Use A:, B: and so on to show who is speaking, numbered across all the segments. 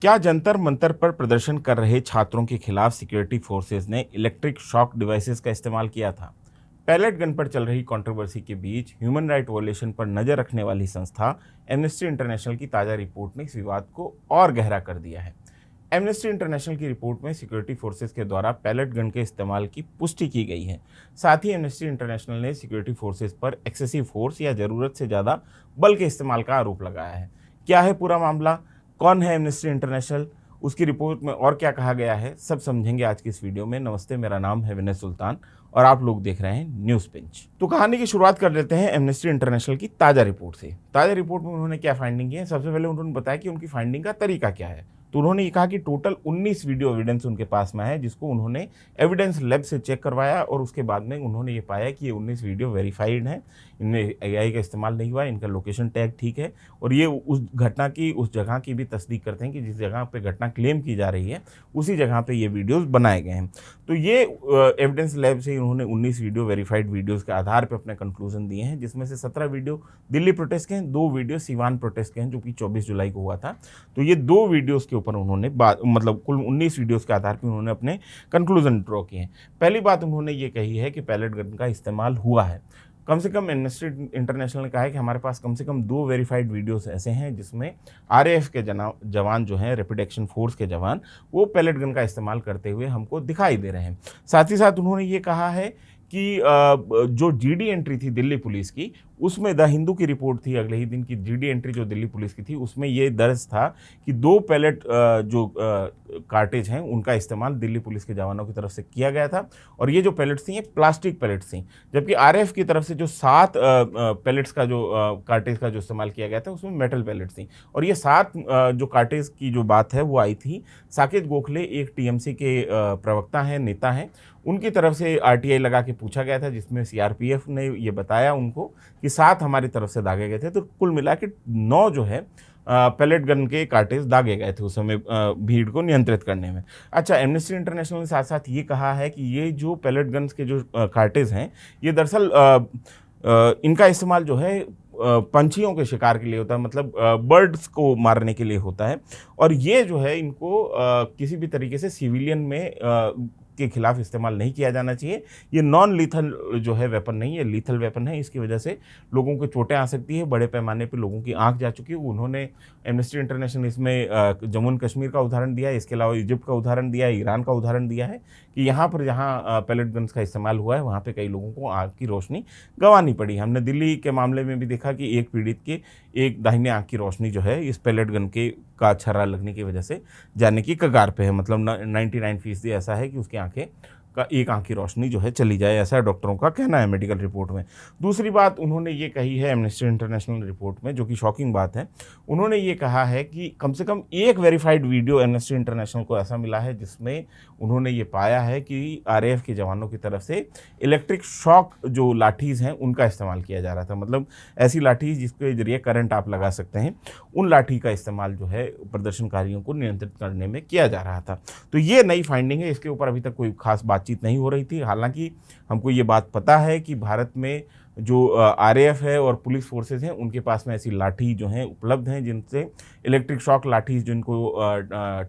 A: क्या जंतर मंतर पर प्रदर्शन कर रहे छात्रों के खिलाफ सिक्योरिटी फोर्सेज ने इलेक्ट्रिक शॉक डिवाइसेस का इस्तेमाल किया था? पैलेट गन पर चल रही कंट्रोवर्सी के बीच ह्यूमन राइट वॉयलेशन पर नजर रखने वाली संस्था एमनेस्टी इंटरनेशनल की ताज़ा रिपोर्ट ने इस विवाद को और गहरा कर दिया है। एमनेस्टी इंटरनेशनल की रिपोर्ट में सिक्योरिटी फोर्सेज के द्वारा पैलेट गन के इस्तेमाल की पुष्टि की गई है। साथ ही एमनेस्टी इंटरनेशनल ने सिक्योरिटी फोर्सेज पर एक्सेसिव फोर्स या ज़रूरत से ज़्यादा बल के इस्तेमाल का आरोप लगाया है। क्या है पूरा मामला? कौन है एमनेस्टी इंटरनेशनल? उसकी रिपोर्ट में और क्या कहा गया है, सब समझेंगे आज की इस वीडियो में। नमस्ते, मेरा नाम है विनय सुल्तान और आप लोग देख रहे हैं न्यूज़ पिंच। तो कहानी की शुरुआत कर लेते हैं एमनेस्टी इंटरनेशनल की ताज़ा रिपोर्ट से। ताज़ा रिपोर्ट में उन्होंने क्या फाइंडिंग की है? सबसे पहले उन्होंने बताया कि उनकी फाइंडिंग का तरीका क्या है। तो उन्होंने ये कहा कि टोटल 19 वीडियो एविडेंस उनके पास में है, जिसको उन्होंने एविडेंस लैब से चेक करवाया और उसके बाद में उन्होंने ये पाया कि ये 19 वीडियो वेरीफाइड हैं, इनमें एआई का इस्तेमाल नहीं हुआ है, इनका लोकेशन टैग ठीक है और ये उस घटना की, उस जगह की भी तस्दीक करते हैं कि जिस जगह पे घटना क्लेम की जा रही है उसी जगह पे ये वीडियोस बनाए गए हैं। तो ये एविडेंस लैब से उन्होंने 19 वीडियो वेरीफाइड वीडियोस के आधार पे अपने कंक्लूजन दिए हैं, जिसमें से 17 वीडियो दिल्ली प्रोटेस्ट के हैं, 2 वीडियो सीवान प्रोटेस्ट के हैं जो कि 24 जुलाई को हुआ था। तो ये 2 वीडियोस के ऊपर उन्होंने मतलब कुल 19 वीडियोस के आधार पर उन्होंने अपने कंक्लूजन ड्रॉ किए हैं। पहली बात उन्होंने ये कही है कि पैलेट गन का इस्तेमाल हुआ है। कम से कम एमनेस्टी इंटरनेशनल ने कहा है कि हमारे पास कम से कम 2 वेरीफाइड वीडियोस ऐसे हैं जिसमें आरएएफ के जवान जो हैं, रैपिड एक्शन फोर्स के जवान, वो पैलेट गन का इस्तेमाल करते हुए हमको दिखाई दे रहे हैं। साथ ही साथ उन्होंने ये कहा है कि जो जीडी एंट्री थी दिल्ली पुलिस की, उसमें द हिंदू की रिपोर्ट थी अगले ही दिन की, जीडी एंट्री जो दिल्ली पुलिस की थी उसमें ये दर्ज था कि 2 पैलेट जो कार्टेज हैं उनका इस्तेमाल दिल्ली पुलिस के जवानों की तरफ से किया गया था और ये जो पैलेट्स थी ये प्लास्टिक पैलेट्स थी, जबकि आरएएफ की तरफ से जो 7 पैलेट्स का जो कार्टेज का जो इस्तेमाल किया गया था उसमें मेटल पैलेट्स थी। और ये 7 जो कार्टेज की जो बात है वो आई थी साकेत गोखले, एक टीएमसी के प्रवक्ता हैं, नेता हैं, उनकी तरफ से आरटीआई लगा के पूछा गया था, जिसमें सीआरपीएफ ने ये बताया उनको कि 7 हमारी तरफ से दागे गए थे। तो कुल मिला के 9 जो है पैलेट गन के कार्टेज दागे गए थे उस समय भीड़ को नियंत्रित करने में। अच्छा, एमनेस्टी इंटरनेशनल ने साथ साथ ये कहा है कि ये जो पैलेट गन्स के जो कार्टेज हैं, ये दरअसल इनका इस्तेमाल जो है पंछियों के शिकार के लिए होता है, मतलब बर्ड्स को मारने के लिए होता है और ये जो है इनको किसी भी तरीके से सिविलियन में के खिलाफ इस्तेमाल नहीं किया जाना चाहिए। ये नॉन लीथल जो है वेपन नहीं है, लीथल वेपन है। इसकी वजह से लोगों को चोटें आ सकती है, बड़े पैमाने पे लोगों की आंख जा चुकी है। उन्होंने एमनेस्टी इंटरनेशनल इसमें जम्मू एंड कश्मीर का उदाहरण दिया है, इसके अलावा इजिप्ट का उदाहरण दिया है, ईरान का उदाहरण दिया है कि यहाँ पर जहाँ पैलेट गन्स का इस्तेमाल हुआ है वहाँ पर कई लोगों को आँख की रोशनी गंवानी पड़ी। हमने दिल्ली के मामले में भी देखा कि एक पीड़ित के एक दाहिने आँख की रोशनी जो है इस पैलेट गन के का छर्रा लगने की वजह से जाने की कगार पे है। मतलब 99% ऐसा है कि उसकी आंखें का एक आंख की रोशनी जो है चली जाए, ऐसा डॉक्टरों का कहना है मेडिकल रिपोर्ट में। दूसरी बात उन्होंने ये कही है एमनेस्टी इंटरनेशनल रिपोर्ट में, जो कि शॉकिंग बात है, उन्होंने ये कहा है कि कम से कम एक वेरीफाइड वीडियो एमनेस्टी इंटरनेशनल को ऐसा मिला है जिसमें उन्होंने ये पाया है कि आरएएफ के जवानों की तरफ से इलेक्ट्रिक शॉक जो लाठीज़ हैं उनका इस्तेमाल किया जा रहा था। मतलब ऐसी लाठीज़ जिसके जरिए करंट आप लगा सकते हैं, उन लाठी का इस्तेमाल जो है प्रदर्शनकारियों को नियंत्रित करने में किया जा रहा था। तो ये नई फाइंडिंग है, इसके ऊपर अभी तक कोई खास बातचीत नहीं हो रही थी। हालांकि हमको ये बात पता है कि भारत में जो आरएएफ है और पुलिस फोर्सेस हैं उनके पास में ऐसी लाठी जो हैं उपलब्ध हैं, जिनसे इलेक्ट्रिक शॉक लाठीज़, जिनको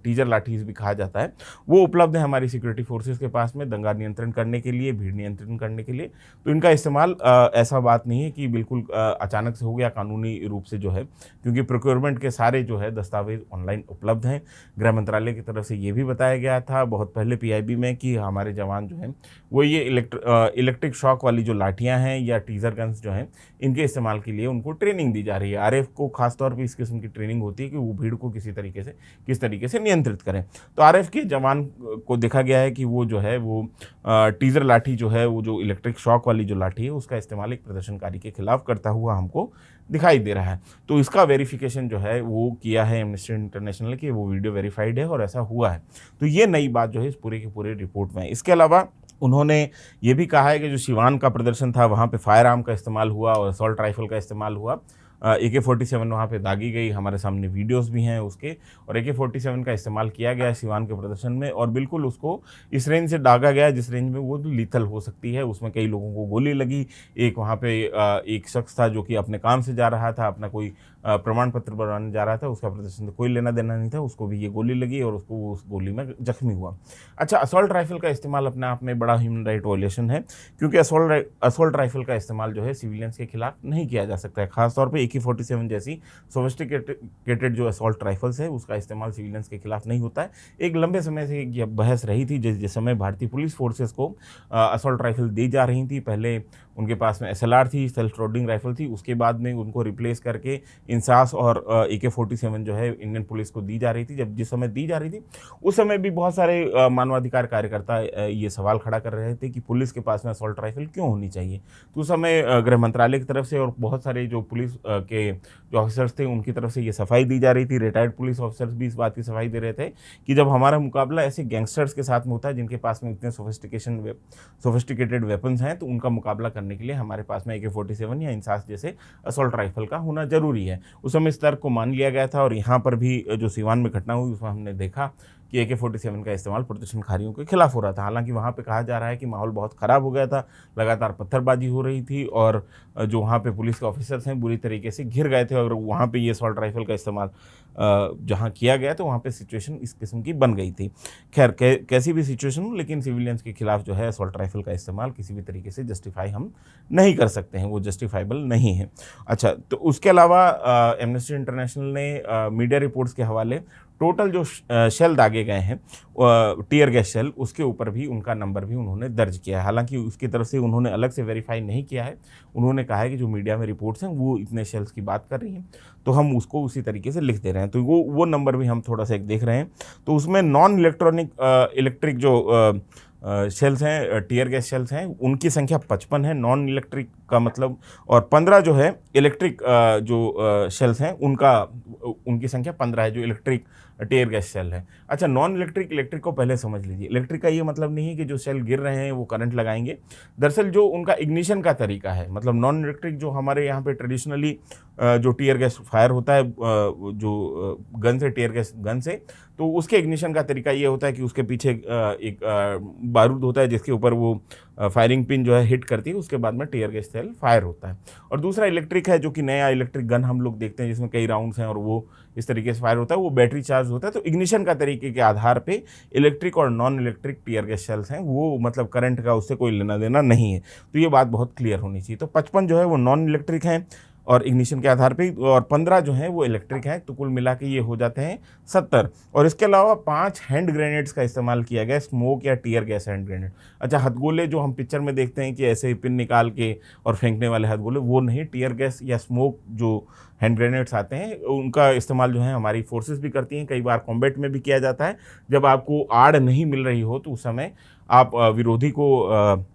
A: टीजर लाठीज़ भी कहा जाता है, वो उपलब्ध है हमारी सिक्योरिटी फोर्सेस के पास में दंगा नियंत्रण करने के लिए, भीड़ नियंत्रण करने के लिए। तो इनका इस्तेमाल ऐसा बात नहीं है कि बिल्कुल अचानक से हो गया कानूनी रूप से जो है, क्योंकि प्रोक्योरमेंट के सारे जो है दस्तावेज ऑनलाइन उपलब्ध हैं। गृह मंत्रालय की तरफ से ये भी बताया गया था बहुत पहले पीआईबी में कि हमारे जवान जो हैं वो ये इलेक्ट्रिक शॉक वाली जो लाठियाँ हैं या टीजर गन्स जो हैं इनके इस्तेमाल के लिए उनको ट्रेनिंग दी जा रही है। आरएएफ को खासतौर पर इस किस्म की ट्रेनिंग होती है कि वो भीड़ को किस तरीके से नियंत्रित करें। तो आरएएफ के जवान को देखा गया है कि वो जो है वो टीजर लाठी जो है, वो जो इलेक्ट्रिक शॉक वाली जो लाठी है उसका इस्तेमाल एक प्रदर्शनकारी के खिलाफ करता हुआ हमको दिखाई दे रहा है। तो इसका वेरिफिकेशन जो है वो किया है एमनेस्टी इंटरनेशनल कि वो वीडियो वेरीफाइड है और ऐसा हुआ है। तो ये नई बात जो है इस पूरे की पूरे रिपोर्ट में है। इसके अलावा उन्होंने ये भी कहा है कि जो सिवान का प्रदर्शन था वहाँ पे फायर आर्म का इस्तेमाल हुआ और असॉल्ट राइफल का इस्तेमाल हुआ। AK-47 वहाँ पे दागी गई, हमारे सामने वीडियोस भी हैं उसके, और AK-47 का इस्तेमाल किया गया सिवान के प्रदर्शन में, और बिल्कुल उसको इस रेंज से दागा गया जिस रेंज में वो लीथल हो सकती है। उसमें कई लोगों को गोली लगी। एक वहाँ पे एक शख्स था जो कि अपने काम से जा रहा था, अपना कोई प्रमाण पत्र बनवाने जा रहा था, उसका प्रदर्शन से कोई लेना देना नहीं था, उसको भी ये गोली लगी और उसको उस गोली में जख्मी हुआ। अच्छा, असॉल्ट राइफल का इस्तेमाल अपने आप में बड़ा ह्यूमन राइट वायलेशन है, क्योंकि असॉल्ट राइफल का इस्तेमाल जो है सिविलियंस के खिलाफ नहीं किया जा सकता है। खासतौर पे AK-47 जैसी सोफिस्टिकेटेड जो असॉल्ट राइफल्स है उसका इस्तेमाल सिविलियंस के खिलाफ नहीं होता है। एक लंबे समय से ये बहस रही थी, जिस समय भारतीय पुलिस फोर्सेस को असॉल्ट राइफल दी जा रही थी। पहले उनके पास में SLR थी, सेल्फ लोडिंग राइफल थी, उसके बाद में उनको रिप्लेस करके इंसास और AK-47 जो है इंडियन पुलिस को दी जा रही थी। जब जिस समय दी जा रही थी उस समय भी बहुत सारे मानवाधिकार कार्यकर्ता ये सवाल खड़ा कर रहे थे कि पुलिस के पास में असॉल्ट राइफल क्यों होनी चाहिए। तो उस समय गृह मंत्रालय की तरफ से और बहुत सारे जो पुलिस के जो ऑफिसर्स थे उनकी तरफ से ये सफाई दी जा रही थी। रिटायर्ड पुलिस ऑफिसर्स भी इस बात की सफाई दे रहे थे कि जब हमारा मुकाबला ऐसे गैंगस्टर्स के साथ में होता है जिनके पास में इतने सोफिस्टिकेटेड वेपन्स हैं, तो उनका मुकाबला करने के लिए हमारे पास में AK-47 या इंसास जैसे असॉल्ट राइफल का होना जरूरी है। उस समय इस तर्क को मान लिया गया था, और यहाँ पर भी जो सीवान में घटना हुई उसमें हमने देखा कि AK-47 का इस्तेमाल प्रदर्शनकारियों के खिलाफ हो रहा था। हालांकि वहाँ पे कहा जा रहा है कि माहौल बहुत ख़राब हो गया था, लगातार पत्थरबाजी हो रही थी, और जो वहाँ पे पुलिस के ऑफिसर्स हैं बुरी तरीके से घिर गए थे, और वहाँ पे ये असॉल्ट राइफल का इस्तेमाल जहाँ किया गया तो वहाँ पे सिचुएशन इस किस्म की बन गई थी। खैर, कैसी भी सिचुएशन हो, लेकिन सिविलियंस के खिलाफ जो है असॉल्ट राइफल का इस्तेमाल किसी भी तरीके से जस्टिफाई हम नहीं कर सकते हैं, वो जस्टिफाइबल नहीं है। अच्छा, तो उसके अलावा एमनेस्टी इंटरनेशनल ने मीडिया रिपोर्ट्स के हवाले टोटल जो शेल दागे गए हैं टीयर गैस शेल, उसके ऊपर भी उनका नंबर भी उन्होंने दर्ज किया है। हालांकि उसकी तरफ से उन्होंने अलग से वेरीफाई नहीं किया है। उन्होंने कहा है कि जो मीडिया में रिपोर्ट्स हैं वो इतने शेल्स की बात कर रही हैं, तो हम उसको उसी तरीके से लिख दे रहे हैं। तो वो नंबर भी हम थोड़ा सा एक देख रहे हैं। तो उसमें नॉन इलेक्ट्रिक जो शेल्स हैं, टीयर गैस शेल्स हैं, उनकी संख्या 55 है नॉन इलेक्ट्रिक का मतलब, और 15 जो है इलेक्ट्रिक जो शेल्स हैं उनकी संख्या 15 है जो इलेक्ट्रिक टीयर गैस शेल है। अच्छा, नॉन इलेक्ट्रिक को पहले समझ लीजिए। इलेक्ट्रिक का ये मतलब नहीं है कि जो शेल गिर रहे हैं वो करंट लगाएंगे। दरअसल जो उनका इग्निशन का तरीका है, मतलब नॉन इलेक्ट्रिक जो हमारे यहाँ पे ट्रेडिशनली जो टीयर गैस फायर होता है जो गन से, टीयर गैस गन से, तो उसके इग्निशन का तरीका ये होता है कि उसके पीछे एक बारूद होता है जिसके ऊपर वो फायरिंग पिन जो है हिट करती है, उसके बाद में टीयर गैस सेल फायर होता है। और दूसरा इलेक्ट्रिक है, जो कि नया इलेक्ट्रिक गन हम लोग देखते हैं जिसमें कई राउंड्स हैं और वो इस तरीके से फायर होता है, वो बैटरी चार्ज होता है। तो इग्निशन का तरीके के आधार पे इलेक्ट्रिक और non electric tear gas shells हैं, वो मतलब करंट का उससे कोई लेना देना नहीं है। तो ये बात बहुत क्लियर होनी चाहिए। तो 55 जो है वो नॉन इलेक्ट्रिक हैं और इग्निशन के आधार पे, और 15 जो हैं वो इलेक्ट्रिक हैं। तो कुल मिला के ये हो जाते हैं 70। और इसके अलावा 5 हैंड ग्रेनेड्स का इस्तेमाल किया गया, स्मोक या टीयर गैस हैंड ग्रेनेड। अच्छा, हथगोले जो हम पिक्चर में देखते हैं कि ऐसे पिन निकाल के और फेंकने वाले हथगोले, वो नहीं, टीयर गैस या स्मोक जो हैंड ग्रेनेड्स आते हैं उनका इस्तेमाल जो है हमारी फोर्सेस भी करती हैं। कई बार कॉम्बैट में भी किया जाता है। जब आपको आड़ नहीं मिल रही हो तो उस समय आप विरोधी को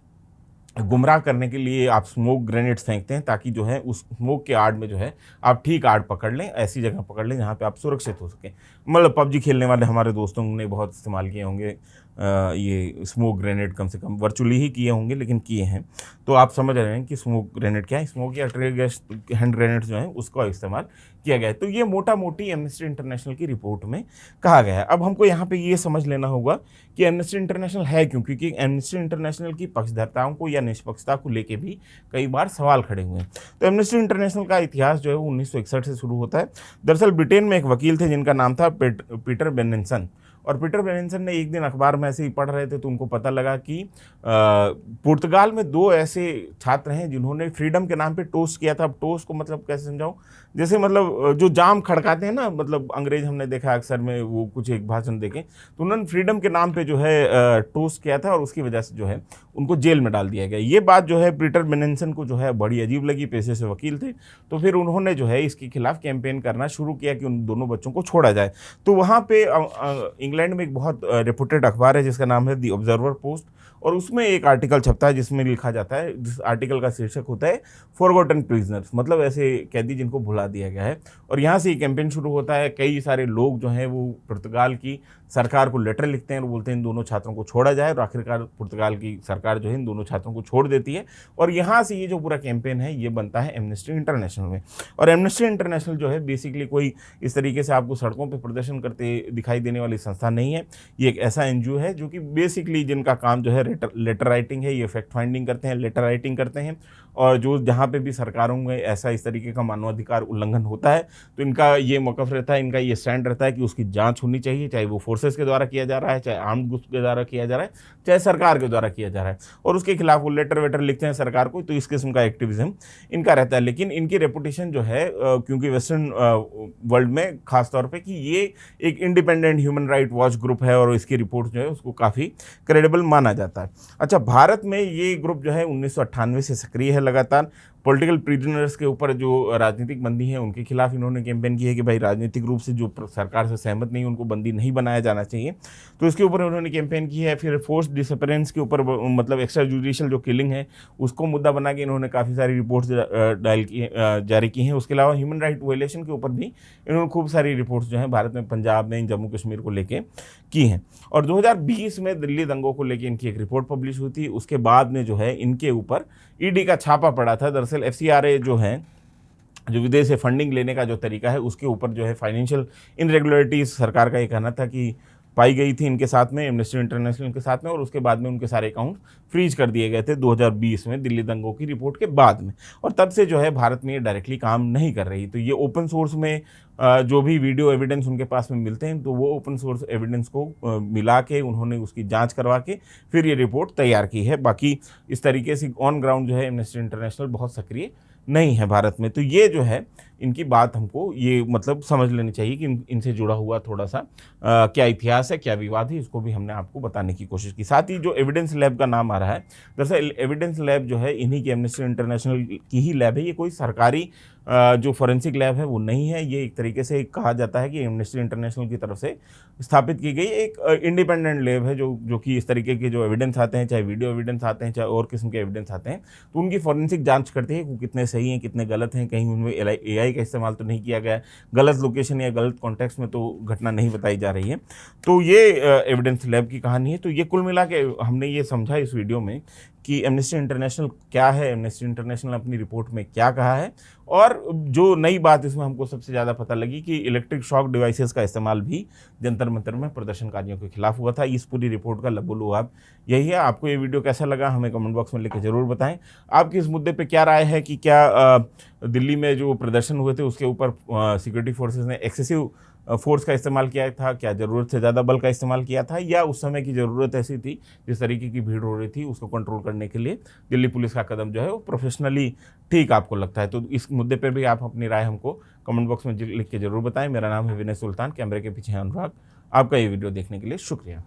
A: गुमराह करने के लिए आप स्मोक ग्रेनेड्स फेंकते हैं, ताकि जो है उस स्मोक के आड़ में जो है आप ठीक आड़ पकड़ लें, ऐसी जगह पकड़ लें जहाँ पे आप सुरक्षित हो सकें। मतलब PUBG खेलने वाले हमारे दोस्तों ने बहुत इस्तेमाल किए होंगे ये स्मोक ग्रेनेड, कम से कम वर्चुअली ही किए होंगे लेकिन किए हैं। तो आप समझ रहे हैं कि स्मोक ग्रेनेड क्या है। स्मोक या टीयर गैस हैंड ग्रेनेड्स जो हैं उसका इस्तेमाल किया गया है। तो ये मोटा मोटी एमनेस्टी इंटरनेशनल की रिपोर्ट में कहा गया है। अब हमको यहाँ पे ये समझ लेना होगा कि एमनेस्टी इंटरनेशनल है क्यों, क्योंकि एमनेस्टी इंटरनेशनल की पक्षधरताओं को या निष्पक्षता को लेके भी कई बार सवाल खड़े हुए हैं। तो एमनेस्टी इंटरनेशनल का इतिहास जो है वो 1961 से शुरू होता है। दरअसल ब्रिटेन में एक वकील थे जिनका नाम था पीटर बेनिसन, और पीटर बेनिसन ने एक दिन अखबार में ऐसे ही पढ़ रहे थे तो उनको पता लगा कि पुर्तगाल में 2 ऐसे छात्र हैं जिन्होंने फ्रीडम के नाम पे टोस्ट किया था। अब टोस्ट को मतलब कैसे समझाऊं, जैसे मतलब जो जाम खड़काते हैं ना, मतलब अंग्रेज हमने देखा अक्सर में वो कुछ एक भाषण देके, तो उन्होंने फ्रीडम के नाम पे जो है टोस्ट किया था और उसकी वजह से जो है उनको जेल में डाल दिया गया। ये बात जो है पीटर बेनिसन को जो है बड़ी अजीब लगी, पेशे से वकील थे, तो फिर उन्होंने जो है इसके खिलाफ कैंपेन करना शुरू किया कि उन दोनों बच्चों को छोड़ा जाए। तो वहाँ पे इंग्लैंड में एक बहुत रेपुटेड अखबार है जिसका नाम है दी ऑब्जर्वर पोस्ट, और उसमें एक आर्टिकल छपता है जिसमें लिखा जाता है, जिस आर्टिकल का शीर्षक होता है फॉरगॉटन प्रिजनर्स, मतलब ऐसे कैदी जिनको भुला दिया गया है। और यहाँ से ये कैंपेन शुरू होता है। कई सारे लोग जो हैं वो पुर्तगाल की सरकार को लेटर लिखते हैं और बोलते हैं इन दोनों छात्रों को छोड़ा जाए, और आखिरकार पुर्तगाल की सरकार जो है इन दोनों छात्रों को छोड़ देती है। और यहाँ से ये जो पूरा कैंपेन है ये बनता है एमनेस्टी इंटरनेशनल में। और एमनेस्टी इंटरनेशनल जो है बेसिकली कोई इस तरीके से आपको सड़कों पर प्रदर्शन करते दिखाई देने वाली संस्था नहीं है। ये एक ऐसा एनजीओ है जो कि बेसिकली जिनका काम जो है लेटर राइटिंग है, ये फैक्ट फाइंडिंग करते हैं, लेटर राइटिंग करते हैं। और जो जहाँ पे भी सरकारों में ऐसा इस तरीके का मानवाधिकार उल्लंघन होता है तो इनका ये मौक़िफ़ रहता है, इनका ये स्टैंड रहता है कि उसकी जांच होनी चाहिए, चाहे वो फोर्सेस के द्वारा किया जा रहा है, चाहे आर्म्ड ग्रुप्स के द्वारा किया जा रहा है, चाहे सरकार के द्वारा किया जा रहा है। और उसके खिलाफ वो लेटर वेटर लिखते हैं सरकार को। तो इस किस्म का एक्टिविज्म इनका रहता है। लेकिन इनकी रेपुटेशन जो है क्योंकि वेस्टर्न वर्ल्ड में खास तौर पे कि ये एक independent human right watch group है और इसकी रिपोर्ट जो है उसको काफ़ी क्रेडिबल माना जाता है। अच्छा, भारत में ये ग्रुप जो है 1998 से सक्रिय है लगातार। पॉलिटिकल प्रिजनर्स के ऊपर जो राजनीतिक बंदी हैं उनके खिलाफ इन्होंने कैंपेन की है कि भाई राजनीतिक रूप से जो सरकार से सहमत नहीं उनको बंदी नहीं बनाया जाना चाहिए, तो इसके ऊपर उन्होंने कैंपेन की है। फिर फोर्स डिसअपीयरेंस के ऊपर मतलब एक्स्ट्रा जुडिशियल जो किलिंग है उसको मुद्दा बना के इन्होंने काफ़ी सारी रिपोर्ट्स जारी की हैं। उसके अलावा ह्यूमन राइट वायलेशन के ऊपर भी इन्होंने खूब सारी रिपोर्ट्स जो हैं भारत में, पंजाब में, जम्मू कश्मीर को लेके की हैं। और 2020 में दिल्ली दंगों को लेके इनकी एक रिपोर्ट पब्लिश हुई थी। उसके बाद में जो है इनके ऊपर ईडी का छापा पड़ा था। दरअसल एफसीआरए जो है, जो विदेश से फंडिंग लेने का जो तरीका है उसके ऊपर जो है फाइनेंशियल इनरेगुलरिटीज सरकार का ये कहना था कि पाई गई थी इनके साथ में, एमनेस्टी इंटरनेशनल के साथ में। और उसके बाद में उनके सारे अकाउंट फ्रीज कर दिए गए थे 2020 में दिल्ली दंगों की रिपोर्ट के बाद में। और तब से जो है भारत में ये डायरेक्टली काम नहीं कर रही। तो ये ओपन सोर्स में जो भी वीडियो एविडेंस उनके पास में मिलते हैं तो वो ओपन सोर्स एविडेंस को मिला के उन्होंने उसकी जांच करवा के फिर ये रिपोर्ट तैयार की है। बाकी इस तरीके से ऑन ग्राउंड जो है एमनेस्टी इंटरनेशनल बहुत सक्रिय नहीं है भारत में। तो ये जो है इनकी बात हमको ये मतलब समझ लेनी चाहिए कि इनसे जुड़ा हुआ थोड़ा सा क्या इतिहास है, क्या विवाद है, इसको भी हमने आपको बताने की कोशिश की। साथ ही जो एविडेंस लैब का नाम आ रहा है, दरअसल एविडेंस लैब जो है इन्हीं की एमनेस्टी इंटरनेशनल की ही लैब है। ये कोई सरकारी जो फॉरेंसिक लैब है वो नहीं है। ये एक तरीके से कहा जाता है कि एमनेस्टी इंटरनेशनल की तरफ से स्थापित की गई एक इंडिपेंडेंट लैब है जो कि इस तरीके के जो एविडेंस आते हैं, चाहे वीडियो एविडेंस आते हैं, चाहे और किस्म के एविडेंस आते हैं, तो उनकी फॉरेंसिक जांच करती है वो कितने सही हैं, कितने गलत हैं, कहीं उनमें एआई का इस्तेमाल तो नहीं किया गया है, गलत लोकेशन या गलत कॉन्टेक्स्ट में तो घटना नहीं बताई जा रही है। तो ये एविडेंस लैब की कहानी है। तो ये कुल मिला के हमने ये समझा इस वीडियो में कि एमनेस्टी इंटरनेशनल क्या है, एमनेस्टी इंटरनेशनल अपनी रिपोर्ट में क्या कहा है। और जो नई बात इसमें हमको सबसे ज़्यादा पता लगी कि इलेक्ट्रिक शॉक डिवाइसेस का इस्तेमाल भी जंतर मंतर में प्रदर्शनकारियों के खिलाफ हुआ था। इस पूरी रिपोर्ट का लबोलुआब यही है। आपको ये वीडियो कैसा लगा हमें कमेंट बॉक्स में लिख के ज़रूर बताएं। आपकी इस मुद्दे पे क्या राय है कि क्या दिल्ली में जो प्रदर्शन हुए थे उसके ऊपर सिक्योरिटी फोर्सेस ने एक्सेसिव फोर्स का इस्तेमाल किया था, क्या ज़रूरत से ज़्यादा बल का इस्तेमाल किया था, या उस समय की ज़रूरत ऐसी थी जिस तरीके की भीड़ हो रही थी उसको कंट्रोल करने के लिए दिल्ली पुलिस का कदम जो है वो प्रोफेशनली ठीक आपको लगता है। तो इस मुद्दे पे भी आप अपनी राय हमको कमेंट बॉक्स में लिख के ज़रूर बताएं। मेरा नाम है विनय सुल्तान, कैमरे के पीछे है अनुराग। आपका ये वीडियो देखने के लिए शुक्रिया।